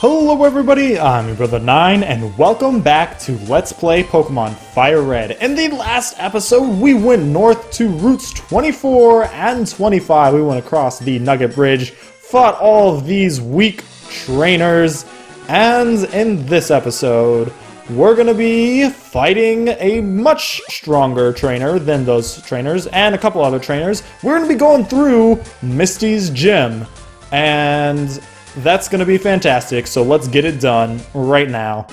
Hello everybody, I'm your brother 9, and welcome back to Let's Play Pokemon Fire Red. In the last episode, we went north to routes 24 and 25. We went across the Nugget Bridge, fought all of these weak trainers, and in this episode, we're gonna be fighting a much stronger trainer than those trainers, and a couple other trainers. We're gonna be going through Misty's gym, and that's gonna be fantastic, so let's get it done right now.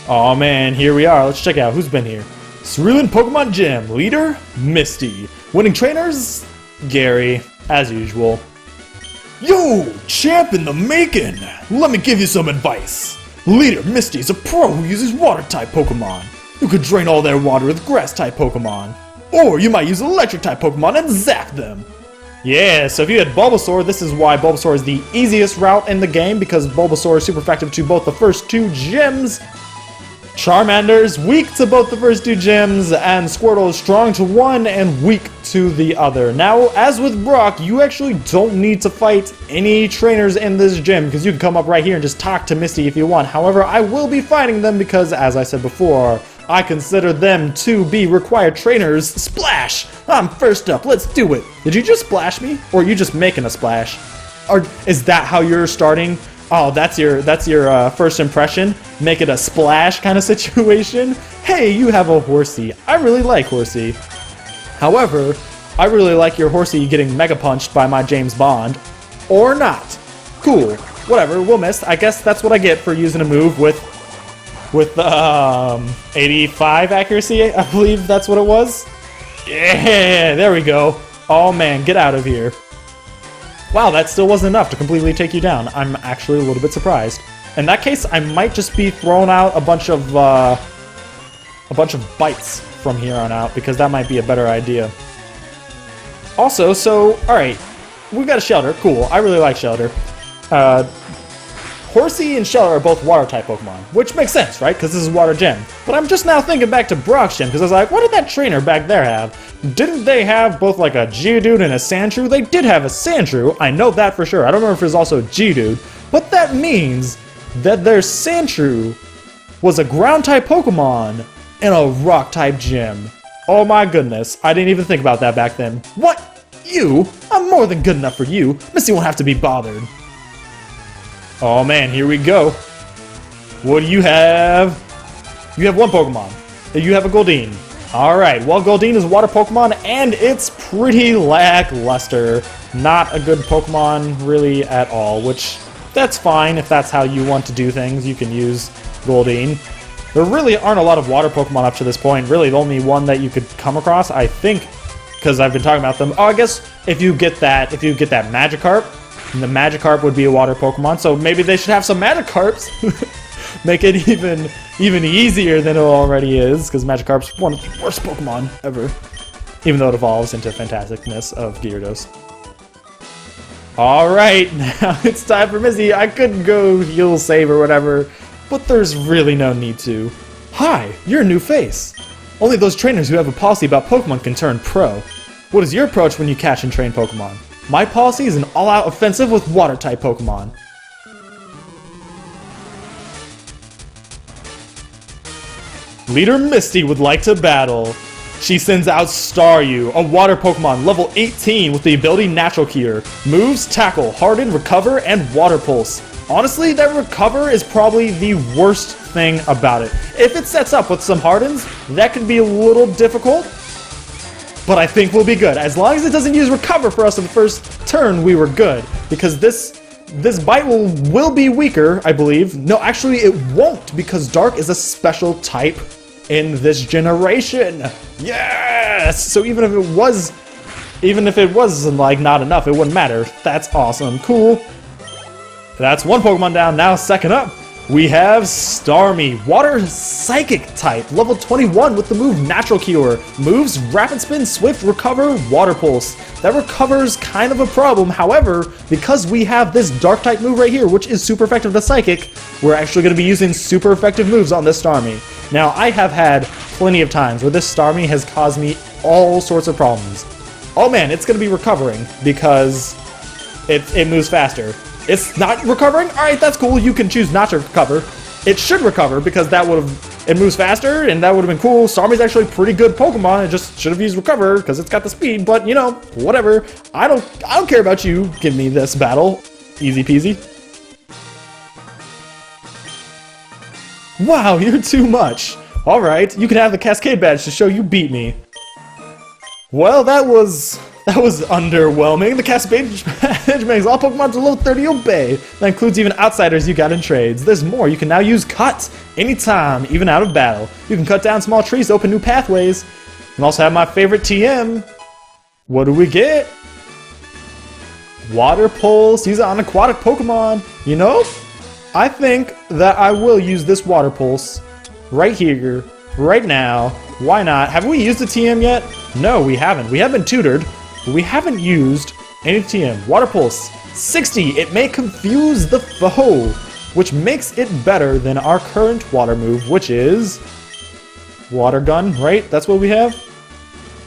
Oh man, here we are. Let's check out who's been here. Cerulean Pokemon Gym Leader, Misty. Winning trainers, Gary, as usual. Yo, champ in the making! Let me give you some advice. Leader Misty is a pro who uses water-type Pokemon. You could drain all their water with grass-type Pokemon. Or you might use electric-type Pokemon and zap them. Yeah, so if you had Bulbasaur, this is why Bulbasaur is the easiest route in the game, because Bulbasaur is super effective to both the first two gyms. Charmander's weak to both the first two gyms, and Squirtle is strong to one and weak to the other. Now, as with Brock, you actually don't need to fight any trainers in this gym, because you can come up right here and just talk to Misty if you want. However, I will be fighting them because, as I said before, I consider them to be required trainers. Splash! I'm first up, let's do it! Did you just splash me? Or are you just making a splash? Or is that how you're starting? Oh, that's your first impression? Make it a splash kind of situation? Hey, you have a Horsey. I really like Horsey. However, I really like your Horsey getting mega punched by my James Bond. Or not. Cool. Whatever, we'll miss. I guess that's what I get for using a move with 85 accuracy, I believe that's what it was. Yeah, there we go. Oh man, get out of here. Wow, that still wasn't enough to completely take you down. I'm actually a little bit surprised. In that case, I might just be throwing out a bunch of bites from here on out, because that might be a better idea. Also, so, alright, we've got a Shelter. Cool, I really like Shelter. Horsey and Shelter are both water-type Pokemon, which makes sense, right? Because this is Water Gym. But I'm just now thinking back to Brock's gym, because I was like, what did that trainer back there have? Didn't they have both like a Geodude and a Sandshrew? They did have a Sandshrew, I know that for sure. I don't remember if it was also a Geodude. But that means that their Sandshrew was a Ground-type Pokemon in a Rock-type gym. Oh my goodness, I didn't even think about that back then. What? You? I'm more than good enough for you. Misty won't have to be bothered. Oh man, here we go. What do you have? You have one Pokemon. You have a Goldeen. Alright, well Goldeen is a water Pokemon and it's pretty lackluster. Not a good Pokemon really at all, which that's fine if that's how you want to do things. You can use Goldeen. There really aren't a lot of water Pokemon up to this point. Really, the only one that you could come across, I think, because I've been talking about them. Oh, I guess if you get that Magikarp, the Magikarp would be a water Pokemon, so maybe they should have some Magikarps. Make it even easier than it already is, because Magikarp's one of the worst Pokemon ever. Even though it evolves into fantasticness of Gyarados. Alright, now it's time for Misty. I could go heal save or whatever, but there's really no need to. Hi, you're a new face. Only those trainers who have a policy about Pokemon can turn pro. What is your approach when you catch and train Pokemon? My policy is an all-out offensive with water-type Pokemon. Leader Misty would like to battle. She sends out Staryu, a water Pokemon, level 18 with the ability Natural Cure. Moves, Tackle, Harden, Recover, and Water Pulse. Honestly, that Recover is probably the worst thing about it. If it sets up with some Hardens, that can be a little difficult. But I think we'll be good. As long as it doesn't use Recover for us in the first turn, we were good. Because this bite will be weaker, I believe. No, actually it won't, because Dark is a special type in this generation. Yes! So even if it was like not enough, it wouldn't matter. That's awesome. Cool. That's one Pokemon down. Now second up, we have Starmie, Water Psychic type, level 21 with the move Natural Cure. Moves, Rapid Spin, Swift, Recover, Water Pulse. That Recover's kind of a problem, however, because we have this Dark type move right here, which is super effective to Psychic, we're actually going to be using super effective moves on this Starmie. Now, I have had plenty of times where this Starmie has caused me all sorts of problems. Oh man, it's going to be recovering, because it moves faster. It's not recovering? Alright, that's cool. You can choose not to recover. It should recover because that would have, it moves faster and that would have been cool. Starmie's actually a pretty good Pokemon. It just should have used recover because it's got the speed, but you know, whatever. I don't care about you. Give me this battle. Easy peasy. Wow, you're too much. Alright, you can have the Cascade badge to show you beat me. Well, that was underwhelming. The Cascade badge makes all Pokemon to level 30 obey. That includes even outsiders you got in trades. There's more. You can now use Cut anytime, even out of battle. You can cut down small trees to open new pathways. You can also have my favorite TM. What do we get? Water Pulse. Use it on aquatic Pokemon. You know, I think that I will use this Water Pulse right here, right now. Why not? Have we used a TM yet? No, we haven't. We have been tutored, but we haven't used any TM. Water Pulse, 60. It may confuse the foe, which makes it better than our current water move, which is Water Gun, right? That's what we have?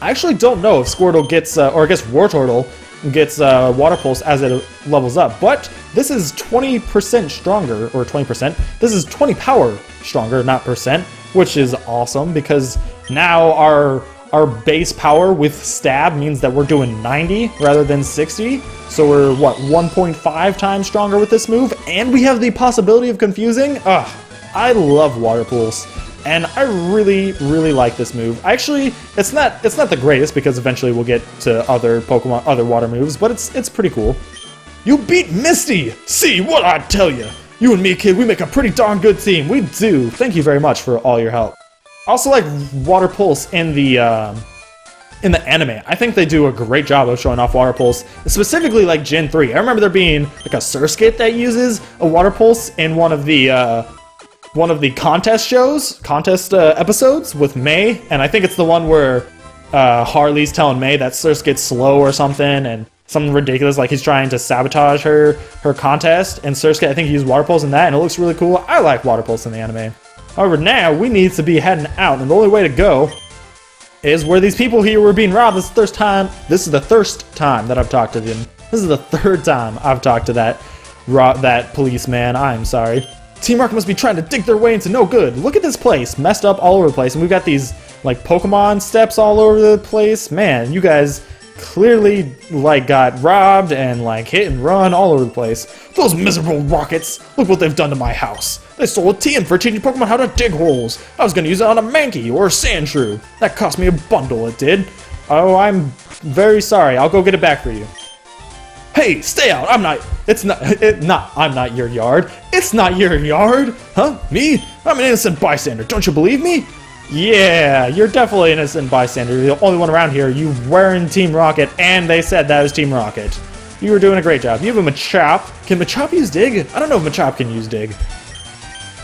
I actually don't know if Squirtle gets, or I guess Wartortle gets Water Pulse as it levels up, but this is 20% stronger, or 20%. This is 20 power stronger, not percent, which is awesome because now our base power with stab means that we're doing 90 rather than 60. So we're, what, 1.5 times stronger with this move, and we have the possibility of confusing? Ugh, I love Water Pulse. And I really, really like this move. Actually, it's not the greatest because eventually we'll get to other Pokemon, other water moves, but it's pretty cool. You beat Misty! See what I tell you! You and me, kid, we make a pretty darn good team. We do. Thank you very much for all your help. I also like Water Pulse in the anime. I think they do a great job of showing off Water Pulse, specifically like Gen 3. I remember there being like a Surskit that uses a Water Pulse in one of the contest episodes with May, and I think it's the one where Harley's telling May that Surskit's slow or something, and something ridiculous, like he's trying to sabotage her contest, and Surskit, I think, he used Water Pulse in that, and it looks really cool. I like Water Pulse in the anime. However, now we need to be heading out, and the only way to go is where these people here were being robbed. This is the first time that I've talked to them. This is the third time I've talked to that policeman. I'm sorry. Team Rocket must be trying to dig their way into no good. Look at this place, messed up all over the place, and we've got these like Pokemon steps all over the place. Man, you guys clearly like got robbed and like hit and run all over the place. Those miserable Rockets! Look what they've done to my house. They stole a TM for teaching Pokemon how to dig holes. I was gonna use it on a Mankey or a Sandshrew. That cost me a bundle, it did. Oh, I'm very sorry. I'll go get it back for you. Hey, stay out! I'm not your yard. It's not your yard! Huh? Me? I'm an innocent bystander, don't you believe me? Yeah, you're definitely an innocent bystander. You're the only one around here. You wearing Team Rocket, and they said that was Team Rocket. You were doing a great job. You have a Machop. Can Machop use Dig? I don't know if Machop can use Dig.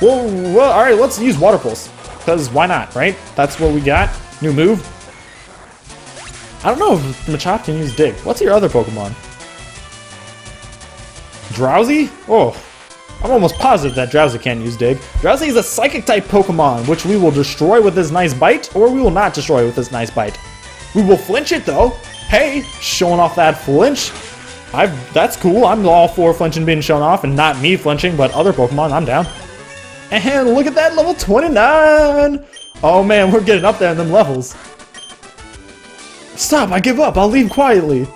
Well, alright, let's use Water Pulse. Because why not, right? That's what we got. New move. I don't know if Machop can use Dig. What's your other Pokemon? Drowsy? Oh, I'm almost positive that Drowsy can't use Dig. Drowsy is a Psychic-type Pokemon, which we will destroy with this nice bite, or we will not destroy with this nice bite. We will flinch it, though. Hey, showing off that flinch. That's cool. I'm all for flinching being shown off, and not me flinching, but other Pokemon. I'm down. And look at that, level 29! Oh man, we're getting up there in them levels. Stop, I give up. I'll leave quietly.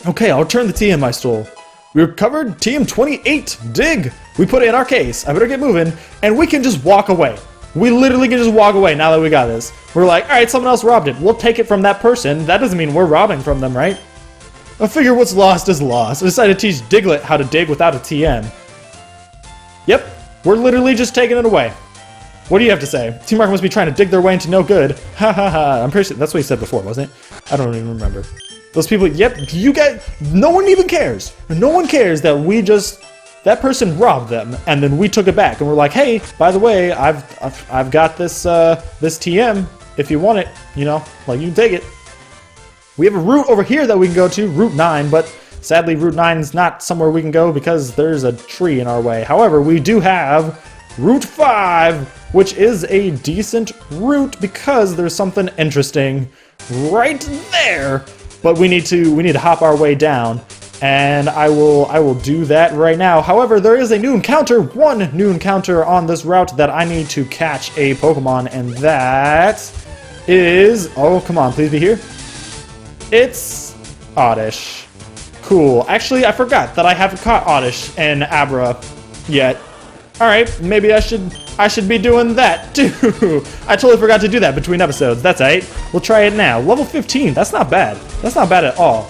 Okay, I'll return the TM I stole. We recovered TM 28, Dig! We put it in our case. I better get moving, and we can just walk away. We literally can just walk away now that we got this. We're like, alright, someone else robbed it. We'll take it from that person. That doesn't mean we're robbing from them, right? I figure what's lost is lost. I decided to teach Diglett how to dig without a TM. Yep, we're literally just taking it away. What do you have to say? Team Rocket must be trying to dig their way into no good. Ha ha ha. I'm pretty sure that's what he said before, wasn't it? I don't even remember. Those people, yep, you guys, no one even cares. No one cares that that person robbed them, and then we took it back, and we're like, hey, by the way, I've got this this TM. If you want it, you know, like you can take it. We have a route over here that we can go to, Route 9, but sadly, Route 9 is not somewhere we can go because there's a tree in our way. However, we do have Route 5, which is a decent route because there's something interesting right there. But we need to hop our way down. And I will do that right now. However, there is a new encounter, one new encounter on this route that I need to catch a Pokemon, and that is, oh, come on, please be here. It's Oddish. Cool. Actually, I forgot that I haven't caught Oddish and Abra yet. Alright, maybe I should be doing that too. I totally forgot to do that between episodes. That's alright. We'll try it now. Level 15. That's not bad. That's not bad at all.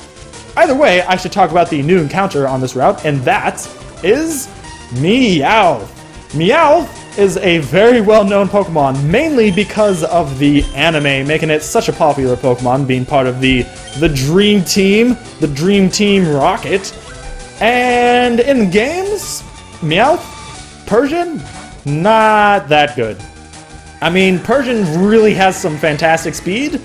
Either way, I should talk about the new encounter on this route, and that is Meowth. Meowth is a very well-known Pokemon, mainly because of the anime, making it such a popular Pokemon, being part of the Dream Team Rocket. And in games, Meowth, Persian, not that good. I mean, Persian really has some fantastic speed,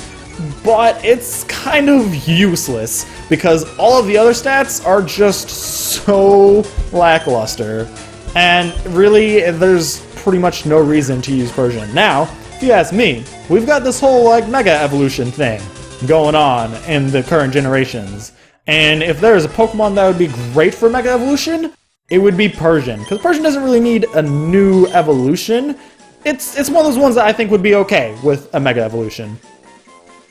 but it's kind of useless because all of the other stats are just so lackluster. And really, there's pretty much no reason to use Persian. Now, if you ask me, we've got this whole like Mega Evolution thing going on in the current generations. And if there is a Pokemon that would be great for Mega Evolution, it would be Persian. Because Persian doesn't really need a new evolution. It's one of those ones that I think would be okay with a Mega Evolution.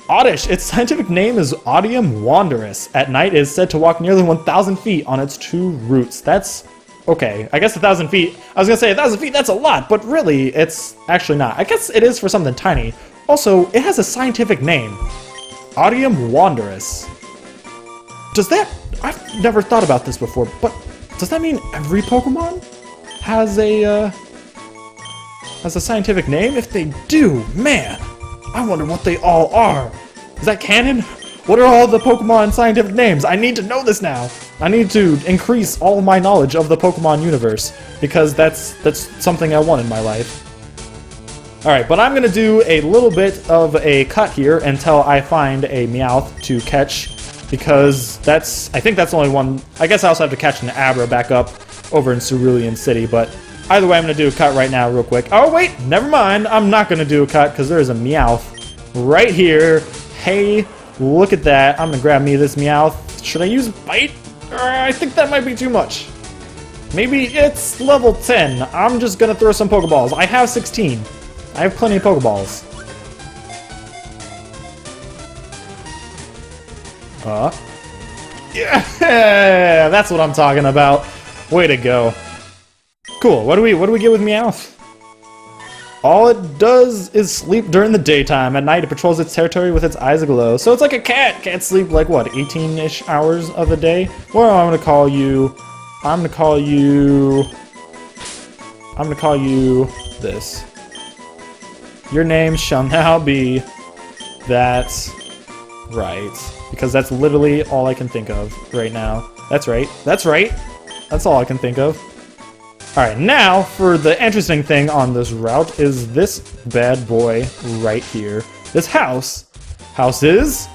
Oddish, its scientific name is Odium Wanderus. At night, it is said to walk nearly 1,000 feet on its 2 roots. That's okay. I guess 1,000 feet. I was gonna say 1,000 feet, that's a lot, but really, it's actually not. I guess it is for something tiny. Also, it has a scientific name. Odium Wanderus. Does that... I've never thought about this before, but does that mean every Pokemon has a scientific name? If they do, man, I wonder what they all are. Is that canon? What are all the Pokemon scientific names? I need to know this now. I need to increase all my knowledge of the Pokemon universe because that's something I want in my life. Alright, but I'm gonna do a little bit of a cut here until I find a Meowth to catch because I think that's the only one. I guess I also have to catch an Abra back up over in Cerulean City, but either way, I'm going to do a cut right now real quick. Oh, wait, never mind. I'm not going to do a cut because there is a Meowth right here. Hey, look at that. I'm going to grab me this Meowth. Should I use Bite? I think that might be too much. Maybe it's level 10. I'm just going to throw some Pokeballs. I have 16. I have plenty of Pokeballs. Yeah, that's what I'm talking about. Way to go. Cool. What do we get with Meowth? All it does is sleep during the daytime. At night, it patrols its territory with its eyes aglow. So it's like a cat. Cats sleep like what, 18-ish hours of the day? Well, I'm gonna call you this. Your name shall now be That's Right. Because that's literally all I can think of right now. That's right. That's right. That's all I can think of. Alright, now for the interesting thing on this route is this bad boy right here. This house. House is...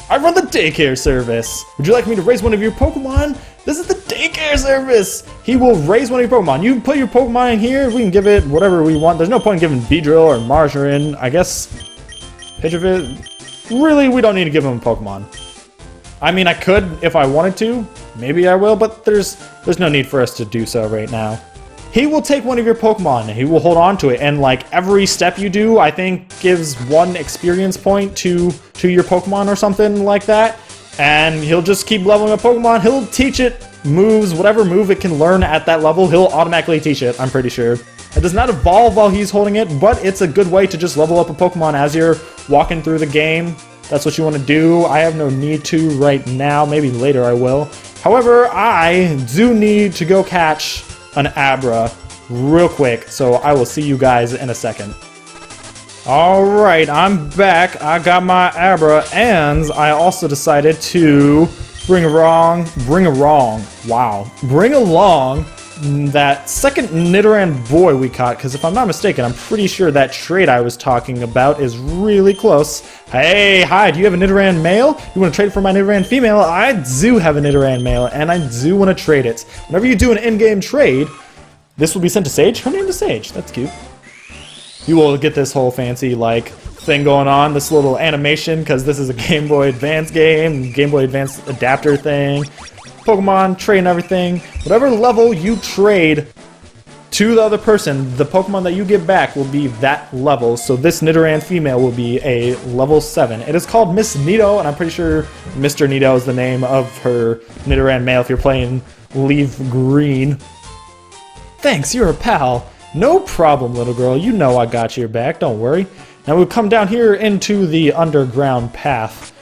I run the daycare service. Would you like me to raise one of your Pokemon? This is the daycare service. He will raise one of your Pokemon. You put your Pokemon in here, we can give it whatever we want. There's no point in giving Beedrill or Marjoram. I guess... Pidgeot... Really, we don't need to give him a Pokemon. I mean, I could if I wanted to. Maybe I will, but there's no need for us to do so right now. He will take one of your Pokemon and he will hold on to it, and like every step you do, I think gives 1 experience point to your Pokemon or something like that. And he'll just keep leveling up Pokemon. He'll teach it moves, whatever move it can learn at that level, he'll automatically teach it, I'm pretty sure. It does not evolve while he's holding it, but it's a good way to just level up a Pokemon as you're walking through the game. That's what you want to do. I have no need to right now. Maybe later I will. However, I do need to go catch an Abra real quick, so I will see you guys in a second. Alright, I'm back. I got my Abra, and I also decided to bring along that second Nidoran boy we caught, because if I'm not mistaken, I'm pretty sure that trait I was talking about is really close. Hey, hi, do you have a Nidoran male? You want to trade it for my Nidoran female? I do have a Nidoran male, and I do want to trade it. Whenever you do an in-game trade, this will be sent to Sage. Her name is Sage. That's cute. You will get this whole fancy, like, thing going on, this little animation, because this is a Game Boy Advance game, Game Boy Advance adapter thing. Pokemon, trade and everything. Whatever level you trade to the other person, the Pokemon that you get back will be that level. So this Nidoran female will be a level 7. It is called Miss Nido, and I'm pretty sure Mr. Nido is the name of her Nidoran male if you're playing Leaf Green. Thanks, you're a pal. No problem, little girl. You know I got your back, don't worry. Now we'll come down here into the underground path.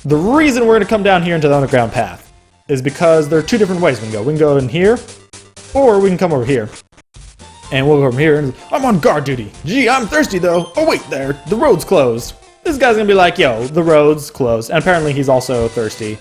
The reason we're going to come down here into the underground path is because there are two different ways we can go. We can go in here, or we can come over here. And we'll go from here, and I'm on guard duty. Gee, I'm thirsty though. Oh wait there, the road's closed. This guy's gonna be like, yo, the road's closed. And apparently he's also thirsty.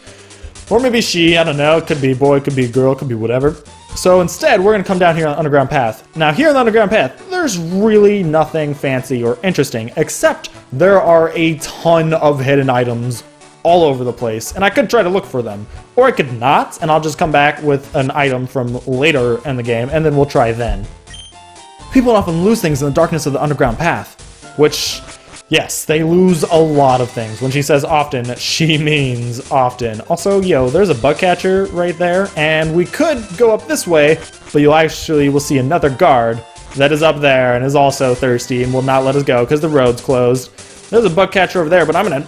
Or maybe she, I don't know, it could be boy, it could be girl, it could be whatever. So instead, we're gonna come down here on the underground path. Now here on the underground path, there's really nothing fancy or interesting, except there are a ton of hidden items all over the place, and I could try to look for them. Or I could not, and I'll just come back with an item from later in the game, and then we'll try then. People often lose things in the darkness of the underground path, which, yes, they lose a lot of things. When she says often, she means often. Also, yo, there's a bug catcher right there, and we could go up this way, but you actually will see another guard that is up there and is also thirsty and will not let us go because the road's closed. There's a bug catcher over there, but I'm gonna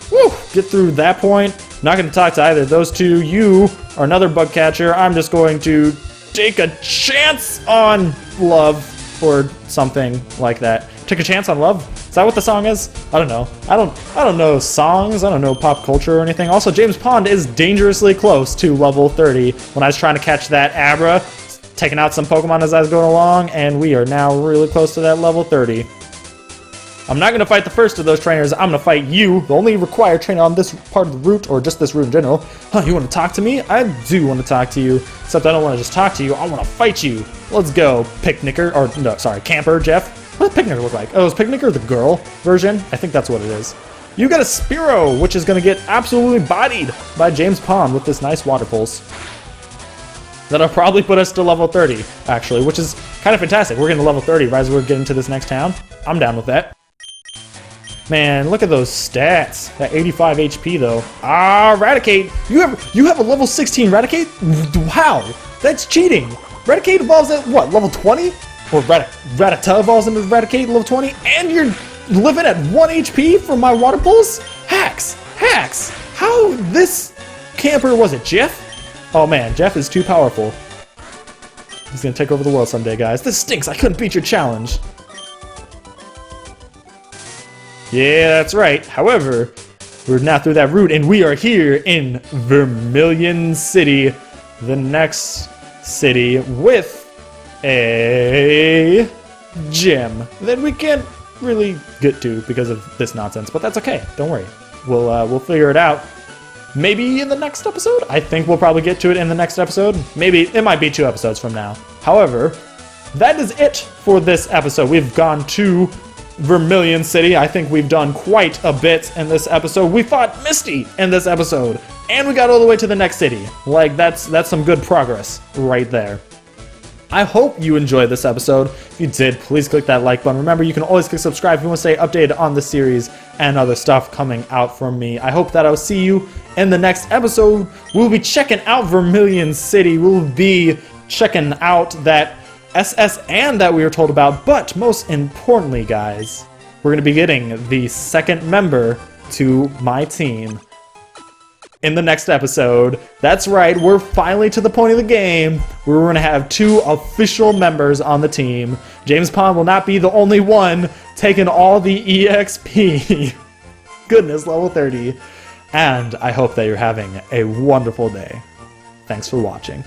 get through that point. Not gonna talk to either of those two. You are another bug catcher. I'm just going to take a chance on love. Or something like that. Take a chance on love? Is that what the song is? I don't know. I don't know songs. I don't know pop culture or anything. Also, James Pond is dangerously close to level 30. When I was trying to catch that Abra, taking out some Pokemon as I was going along, and we are now really close to that level 30. I'm not going to fight the first of those trainers. I'm going to fight you, the only required trainer on this part of the route, or just this route in general. Huh, you want to talk to me? I do want to talk to you, except I don't want to just talk to you. I want to fight you. Let's go, Picnicker, or no, sorry, Camper, Jeff. What does Picnicker look like? Oh, is Picnicker the girl version? I think that's what it is. You got a Spearow, which is going to get absolutely bodied by James Pond with this nice water pulse. That'll probably put us to level 30, actually, which is kind of fantastic. We're getting to level 30 right as we're getting to this next town. I'm down with that. Man, look at those stats. That 85 HP though. Ah, Raticate! You have a level 16 Raticate? Wow, that's cheating. Raticate evolves at what, level 20? Or Rattata evolves into Raticate level 20? And you're living at 1 HP from my water pulse? Hacks! Hacks! How this camper was it, Jeff? Oh man, Jeff is too powerful. He's gonna take over the world someday, guys. This stinks, I couldn't beat your challenge. Yeah, that's right. However, we're now through that route, and we are here in Vermilion City, the next city with a gym that we can't really get to because of this nonsense, but that's okay. Don't worry. We'll figure it out. Maybe in the next episode? I think we'll probably get to it in the next episode. Maybe it might be 2 episodes from now. However, that is it for this episode. We've gone to Vermilion City. I think we've done quite a bit in this episode. We fought Misty in this episode, and we got all the way to the next city. Like, that's some good progress right there. I hope you enjoyed this episode. If you did, please click that like button. Remember, you can always click subscribe if you want to stay updated on the series and other stuff coming out from me. I hope that I'll see you in the next episode. We'll be checking out Vermilion City. We'll be checking out that SS and that we were told about, but most importantly, guys, we're going to be getting the second member to my team in the next episode. That's right, we're finally to the point of the game where we're going to have 2 official members on the team. James Pond will not be the only one taking all the EXP. Goodness, level 30. And I hope that you're having a wonderful day. Thanks for watching.